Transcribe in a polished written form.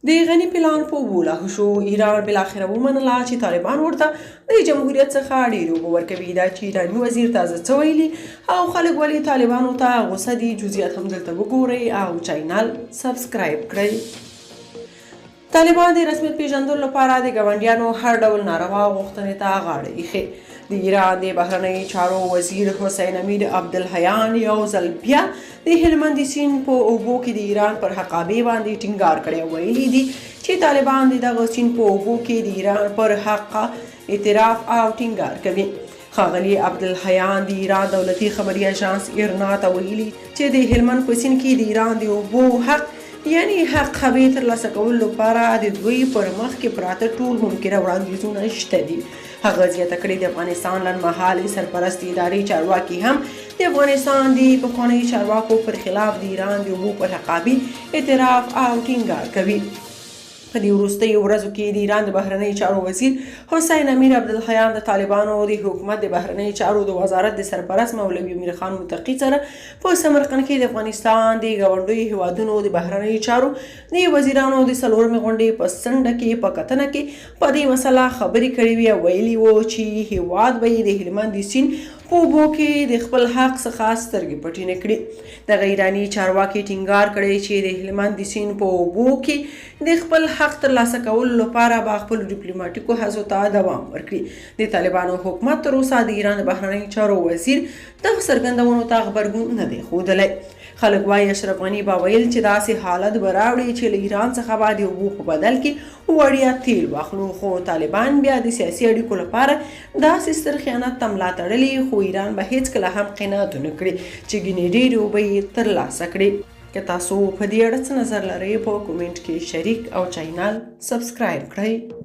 د غني پلان په وولاهه شو. ایران بالاخره ومنله چې طالبان ورته د جمهوریت څخه ډېرې اوبه ورکوي. دا چې ایراني وزیر تازه څه ویلي او خلک ولې طالبانو ته غوسه دي، جزئیات هم دلته وګورئ او چینل سبسکرایب کړئ. طالبان د رسمیت پیژندلو لپاره د ګاونډیانو هر ډول ناروا غوښتنې ته غاړه ایښې. د ایران د بهرنیو چارو وزیر حسین امیر عبدالحیان یو ځل بیا د هلمند سیند په اوبو کې د ایران پر حقابې باندې ټینګار کړی او ویلي دي چې طالبان د دغه سیند په اوبو کې د ایران پر حق اعتراف او ټینګار کوي. ښاغلي عبدالحیان د ایران دولتي خبري اژانس ایرنا ته ویلي چې د هلمند په سیند کې د ایران د اوبو حق یعنی حق خبې ترلاسه کولو لپاره د دوی پر مخ کې پراته ټول ممکنه وړاندیزونه شته دي. هغه زیاته کړې د افغانستان لنډمهالې سرپرست ادارې چارواکي هم د افغانستان د پخوانیو چارواکو پر خلاف د ایران د اوبو پر حقابې اعتراف او ټینګار کوي. په دې وروستیو ورځو کې د ایران د بهرنیو چارو وزیر حسین امیر عبدالحیان د طالبانو د حکومت د بهرنیو چارو د وزارت د سرپرست مولوي امیر خان متقي سره په سمرقند کې د افغانستان د ګاونډیو هیوادونو د بهرنیو چارو د وزیرانو د څلورمې غونډې په څنډه کې په کتنه کې په دې مسله خبرې کړې وې او ویلي وو چې هیواد به یې د هلمند سیند په اوبو کې د خپل حق څخه سترګې پټې نه کړي. دغه ایراني چارواکي ټینګار کړی چې د هلمند سیند په اوبو کې د خپل حق ترلاسه کولو لپاره به خپل ډیپلوماټیکو هڅو ته دوام ورکړي. د طالبانو حکومت تر اوسه د ایران د بهرنیو چارو وزیر دغه څرګندونو ته غبرګون نه دی ښودلی. خلک وایي اشرف غني به ویل چې داسې حالت به راوړي چې له ایران څخه به د اوبو په بدل کې وړیا تیل واخلو، خو طالبان بیا د سیاسي اړیکو لپاره داسې ستر خیانت ته ملا تړلي، خو ایران به هیڅکله هم قناعت ونه کړي چې ګینې ډېرې اوبه یې ترلاسه کړي. که تاسو په دې اړه څه نظر لرئ په کومنټ کې شریک او چینل سبسکرایب کړئ.